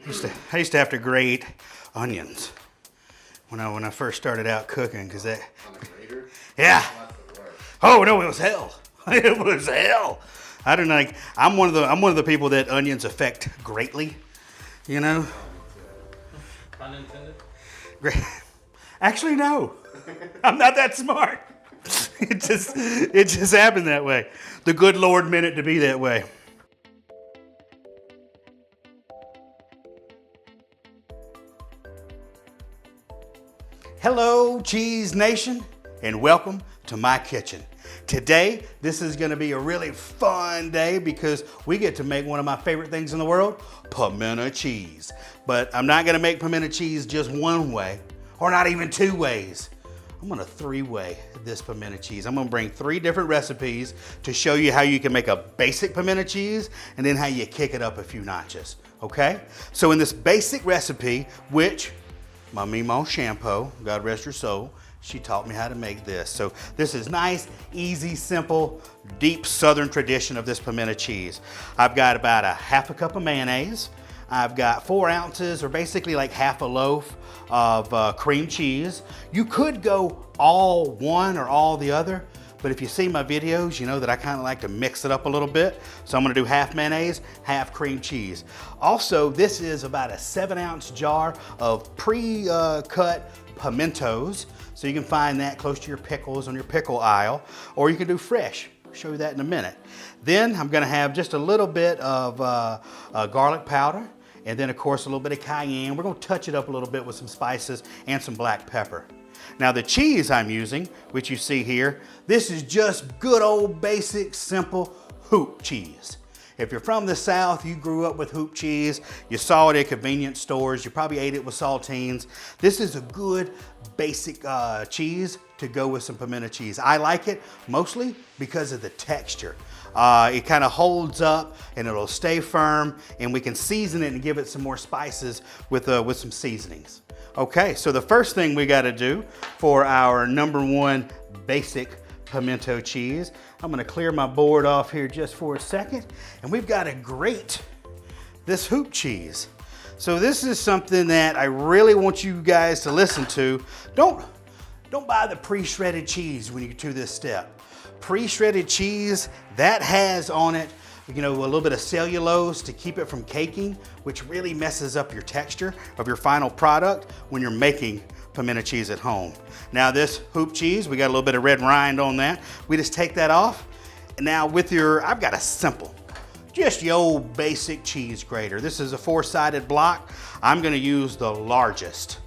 I used to have to grate onions when I first started out cooking, because that. On the grater? Yeah. Oh, that's the worst. Oh no, it was hell. It was hell. I don't like. I'm one of the people that onions affect greatly. You know. Unintended? Actually, no. I'm not that smart. It just happened that way. The good Lord meant it to be that way. Hello, Cheese Nation, and welcome to my kitchen. Today, this is going to be a really fun day because we get to make one of my favorite things in the world, pimento cheese. But I'm not going to make pimento cheese just one way, or not even two ways. I'm going to three-way this pimento cheese. I'm going to bring 3 different recipes to show you how you can make a basic pimento cheese and then how you kick it up a few notches, okay? So in this basic recipe, which my Mimo shampoo, God rest her soul, she taught me how to make this. So this is nice, easy, simple, deep Southern tradition of this pimento cheese. I've got about a half a cup of mayonnaise. I've got 4 ounces, or basically like half a loaf of cream cheese. You could go all one or all the other, but if you see my videos, you know that I kind of like to mix it up a little bit. So I'm gonna do half mayonnaise, half cream cheese. Also, this is about a 7-ounce jar of pre-cut pimentos. So you can find that close to your pickles on your pickle aisle, or you can do fresh. I'll show you that in a minute. Then I'm gonna have just a little bit of garlic powder, and then of course a little bit of cayenne. We're gonna touch it up a little bit with some spices and some black pepper. Now the cheese I'm using, which you see here, this is just good old basic simple hoop cheese. If you're from the South, you grew up with hoop cheese, you saw it at convenience stores, you probably ate it with saltines. This is a good basic cheese to go with some pimento cheese. I like it mostly because of the texture. It kind of holds up and it'll stay firm, and we can season it and give it some more spices with some seasonings. Okay, so the first thing we got to do for our #1 basic pimento cheese, I'm going to clear my board off here just for a second, and we've got to grate this hoop cheese. So this is something that I really want you guys to listen to. Don't buy the pre-shredded cheese when you get to this step. Pre-shredded cheese, that has on it, you know, a little bit of cellulose to keep it from caking, which really messes up your texture of your final product when you're making pimento cheese at home. Now this hoop cheese, we got a little bit of red rind on that. We just take that off. And now with I've got a simple, just your old basic cheese grater. This is a 4-sided block. I'm gonna use the largest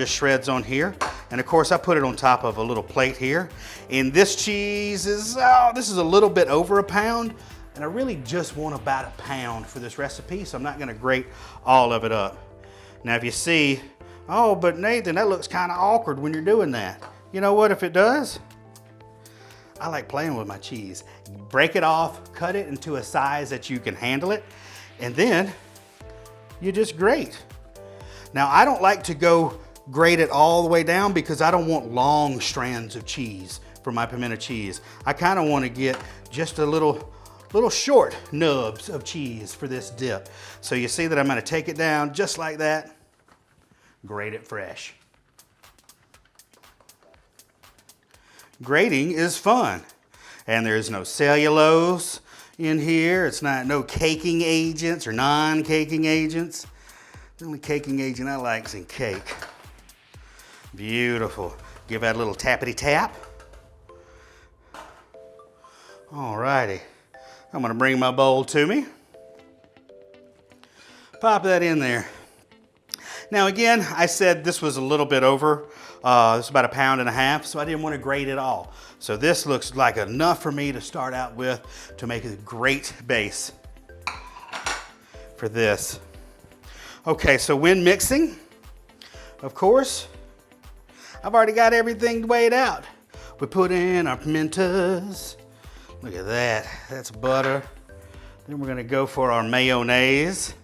shreds on here. And of course I put it on top of a little plate here. And this cheese is, this is a little bit over a pound. And I really just want about a pound for this recipe, so I'm not gonna grate all of it up. Now if you see, oh, but Nathan, that looks kind of awkward when you're doing that. You know what, if it does, I like playing with my cheese. Break it off, cut it into a size that you can handle it, and then you just grate. Now I don't like to go grate it all the way down because I don't want long strands of cheese for my pimento cheese. I kind of want to get just a little short nubs of cheese for this dip. So you see that I'm going to take it down just like that, grate it fresh. Grating is fun, and there's no cellulose in here. It's no caking agents or non-caking agents. The only caking agent I like is in cake. Beautiful. Give that a little tappity tap. Alrighty. I'm gonna bring my bowl to me. Pop that in there. Now again, I said this was a little bit over. It's about 1.5 pounds, so I didn't want to grate it all. So this looks like enough for me to start out with to make a great base for this. Okay, so when mixing, of course, I've already got everything weighed out. We put in our pimentos. Look at that, that's butter. Then we're gonna go for our mayonnaise.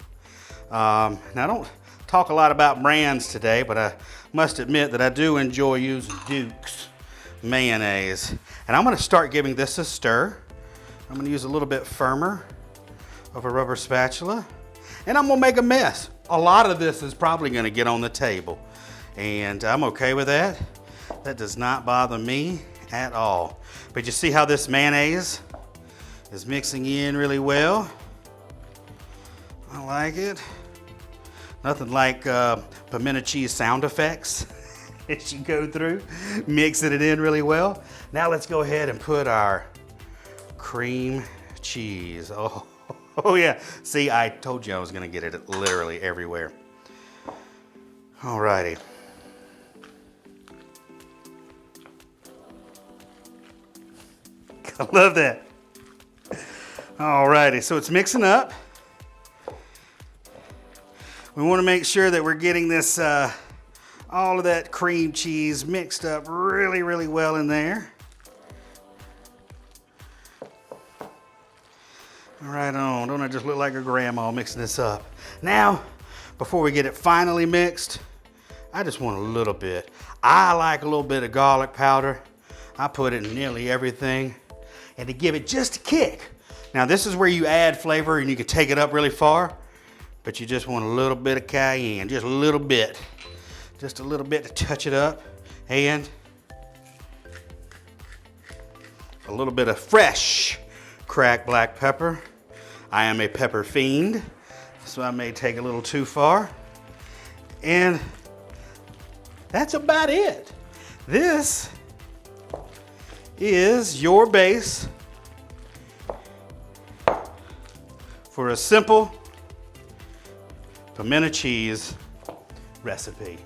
Now I don't talk a lot about brands today, but I must admit that I do enjoy using Duke's mayonnaise. And I'm gonna start giving this a stir. I'm gonna use a little bit firmer of a rubber spatula, and I'm gonna make a mess. a lot of this is probably gonna get on the table. And I'm okay with that. That does not bother me at all. But you see how this mayonnaise is mixing in really well? I like it. Nothing like pimento cheese sound effects as you go through, mixing it in really well. Now let's go ahead and put our cream cheese. Oh yeah, see, I told you I was gonna get it literally everywhere. Alrighty. I love that. Alrighty, so it's mixing up. We want to make sure that we're getting this, all of that cream cheese mixed up really, really well in there. Right on, don't I just look like a grandma mixing this up? Now, before we get it finally mixed, I just want a little bit. I like a little bit of garlic powder. I put it in nearly everything. And to give it just a kick. Now this is where you add flavor and you can take it up really far, but you just want a little bit of cayenne, just a little bit. Just a little bit to touch it up. And a little bit of fresh cracked black pepper. I am a pepper fiend, so I may take a little too far. And that's about it. This is your base for a simple pimento cheese recipe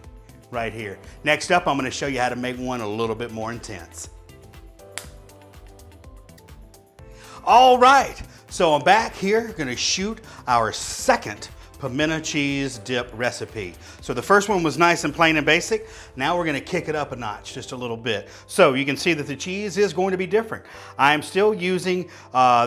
right here. Next up, I'm going to show you how to make one a little bit more intense. All right, so I'm back here going to shoot our second pimento cheese dip recipe. So the first one was nice and plain and basic. Now we're gonna kick it up a notch just a little bit. So you can see that the cheese is going to be different. I'm still using,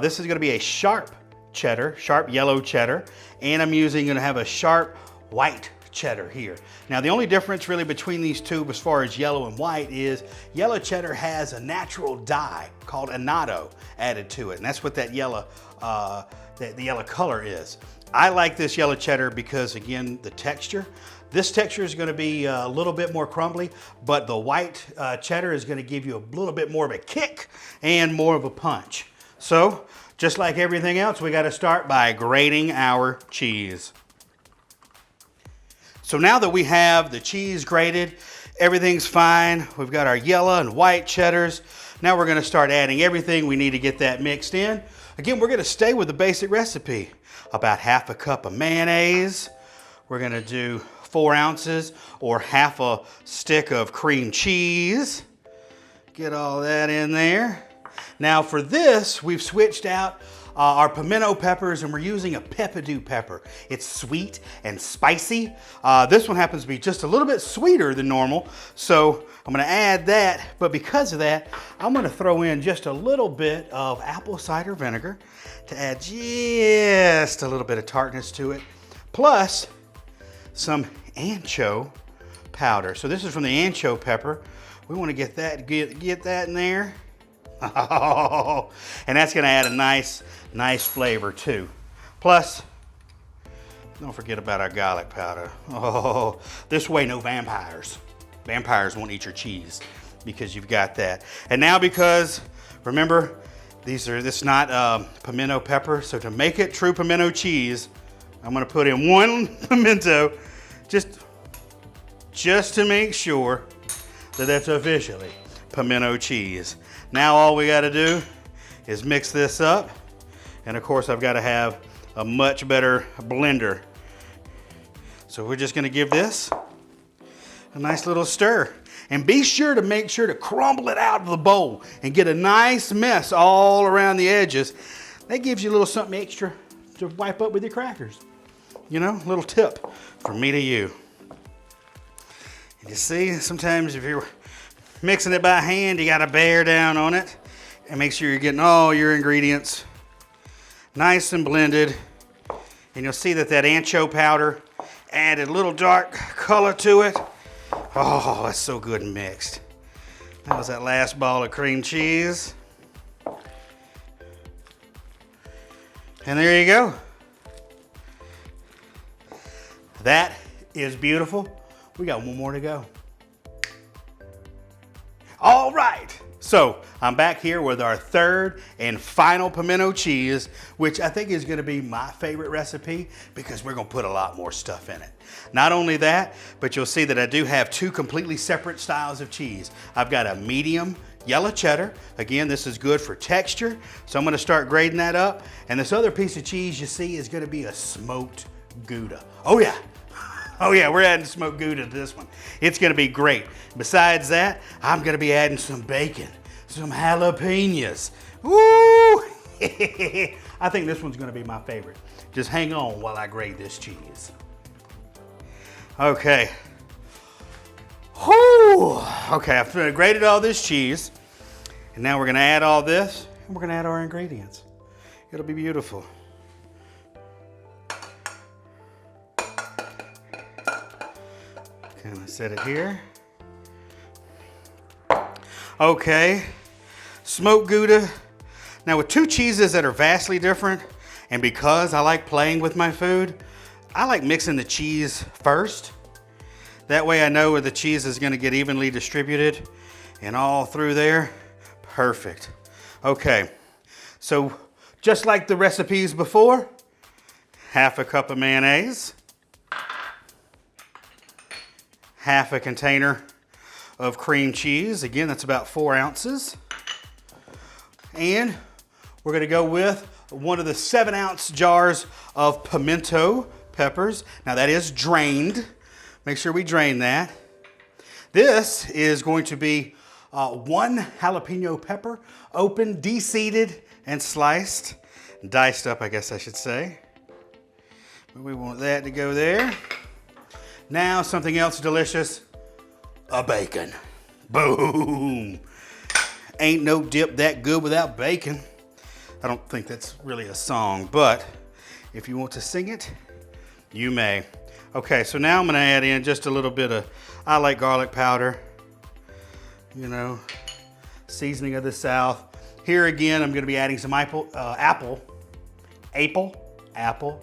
this is gonna be a sharp cheddar, sharp yellow cheddar, and I'm gonna have a sharp white cheddar here. Now the only difference really between these two as far as yellow and white is yellow cheddar has a natural dye called annatto added to it, and that's what that yellow, the yellow color is. I like this yellow cheddar because, again, the texture. This texture is going to be a little bit more crumbly, but the white cheddar is going to give you a little bit more of a kick and more of a punch. So, just like everything else, we got to start by grating our cheese. So now that we have the cheese grated, everything's fine. We've got our yellow and white cheddars. Now we're going to start adding everything we need to get that mixed in. Again, we're going to stay with the basic recipe. About half a cup of mayonnaise. We're going to do 4 ounces or half a stick of cream cheese. Get all that in there. Now for this, we've switched out our pimento peppers and we're using a peppadew pepper. It's sweet and spicy. This one happens to be just a little bit sweeter than normal, so I'm gonna add that, but because of that, I'm gonna throw in just a little bit of apple cider vinegar to add just a little bit of tartness to it, plus some ancho powder. So this is from the ancho pepper. We wanna get that in there. Oh, and that's gonna add a nice flavor too. Plus, don't forget about our garlic powder. Oh, this way no vampires. Vampires won't eat your cheese because you've got that. And now because, remember, this is not pimento pepper, so to make it true pimento cheese, I'm gonna put in 1 pimento just to make sure that that's officially pimento cheese. Now all we gotta do is mix this up. And of course I've gotta have a much better blender. So we're just gonna give this a nice little stir. And be sure to make sure to crumble it out of the bowl and get a nice mess all around the edges. That gives you a little something extra to wipe up with your crackers. You know, a little tip from me to you. And you see, sometimes if you're mixing it by hand, you gotta bear down on it and make sure you're getting all your ingredients nice and blended. And you'll see that ancho powder added a little dark color to it. Oh, that's so good and mixed. That was that last ball of cream cheese. And there you go. That is beautiful. We got one more to go. All right. So I'm back here with our third and final pimento cheese, which I think is gonna be my favorite recipe because we're gonna put a lot more stuff in it. Not only that, but you'll see that I do have two completely separate styles of cheese. I've got a medium yellow cheddar. Again, this is good for texture. So I'm gonna start grading that up. And this other piece of cheese you see is gonna be a smoked Gouda. Oh yeah. Oh yeah, we're adding smoked Gouda to this one. It's gonna be great. Besides that, I'm gonna be adding some bacon, some jalapenos. Woo! I think this one's gonna be my favorite. Just hang on while I grade this cheese. Okay. Whew. Okay, I've graded all this cheese, and now we're gonna add all this, and we're gonna add our ingredients. It'll be beautiful. Kind of set it here. Okay, smoked Gouda. Now with two cheeses that are vastly different, and because I like playing with my food, I like mixing the cheese first. That way I know where the cheese is gonna get evenly distributed and all through there. Perfect. Okay, so just like the recipes before, half a cup of mayonnaise, half a container of cream cheese. Again, that's about 4 ounces. And we're gonna go with one of the 7-ounce jars of pimento peppers. Now that is drained. Make sure we drain that. This is going to be 1 jalapeno pepper, open, de-seeded, and sliced. Diced up, I guess I should say. But we want that to go there. Now something else delicious, a bacon. Boom. Ain't no dip that good without bacon. I don't think that's really a song, but if you want to sing it, you may. Okay, so now I'm gonna add in just a little bit of, I like garlic powder, you know, seasoning of the South. Here again, I'm gonna be adding some apple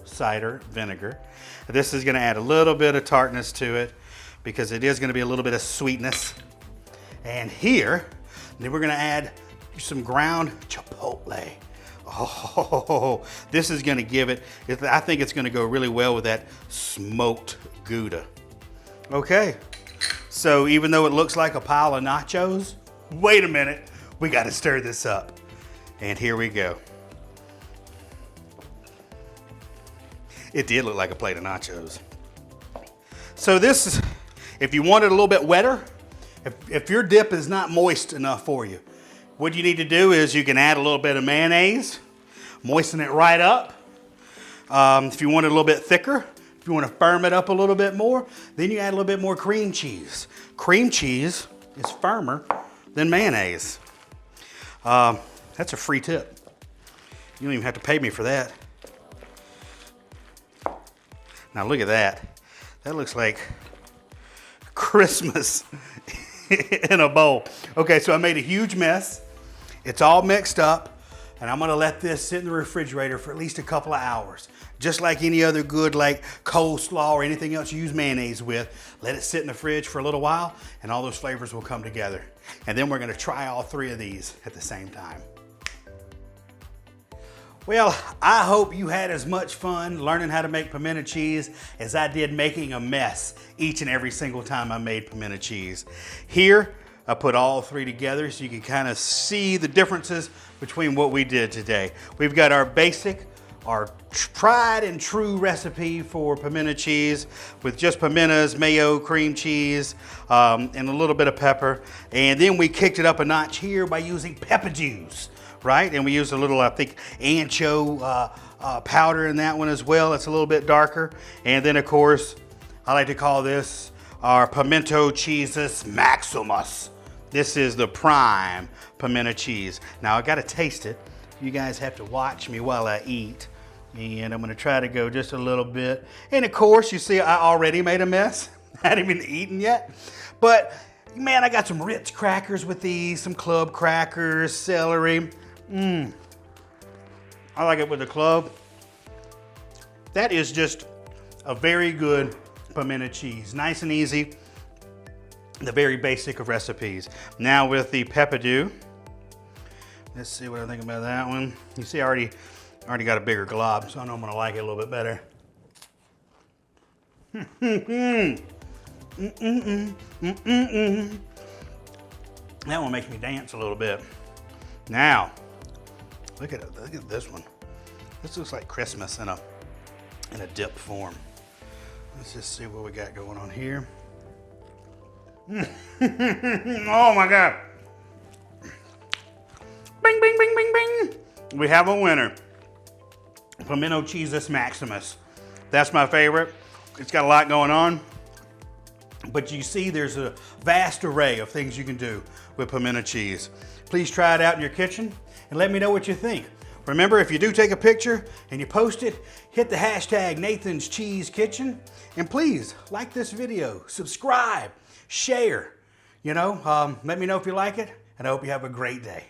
cider vinegar. This is gonna add a little bit of tartness to it because it is gonna be a little bit of sweetness. And here, then we're gonna add some ground chipotle. Oh, this is gonna give it, I think it's gonna go really well with that smoked Gouda. Okay, so even though it looks like a pile of nachos, wait a minute, we gotta stir this up. And here we go. It did look like a plate of nachos. So this is, if you want it a little bit wetter, if your dip is not moist enough for you, what you need to do is you can add a little bit of mayonnaise, moisten it right up. If you want it a little bit thicker, if you want to firm it up a little bit more, then you add a little bit more cream cheese. Cream cheese is firmer than mayonnaise. That's a free tip. You don't even have to pay me for that. Now look at that. That looks like Christmas in a bowl. Okay, so I made a huge mess. It's all mixed up, and I'm gonna let this sit in the refrigerator for at least a couple of hours. Just like any other good like coleslaw or anything else you use mayonnaise with, let it sit in the fridge for a little while and all those flavors will come together. And then we're gonna try all 3 of these at the same time. Well, I hope you had as much fun learning how to make pimento cheese as I did making a mess each and every single time I made pimento cheese. Here, I put all 3 together so you can kind of see the differences between what we did today. We've got our basic, our tried and true recipe for pimento cheese with just pimentos, mayo, cream cheese, and a little bit of pepper. And then we kicked it up a notch here by using pepper juice. Right? And we used a little, I think, ancho powder in that one as well. It's a little bit darker. And then, of course, I like to call this our Pimento Cheesiest Maximus. This is the prime pimento cheese. Now, I got to taste it. You guys have to watch me while I eat. And I'm going to try to go just a little bit. And, of course, you see I already made a mess. I hadn't even eaten yet. But, man, I got some Ritz crackers with these, some club crackers, celery. I like it with the club. That is just a very good pimento cheese. Nice and easy. The very basic of recipes. Now with the pepperdew. Let's see what I think about that one. You see I already got a bigger glob, so I know I'm gonna like it a little bit better. That one makes me dance a little bit. Now, look at this one. This looks like Christmas in a dip form. Let's just see what we got going on here. Oh my God. Bing, bing, bing, bing, bing. We have a winner. Pimento cheesiest Maximus. That's my favorite. It's got a lot going on. But you see there's a vast array of things you can do with pimento cheese. Please try it out in your kitchen and let me know what you think. Remember, if you do take a picture and you post it, hit the hashtag Nathan's Cheese Kitchen. And please like this video, subscribe, share. Let me know if you like it, and I hope you have a great day.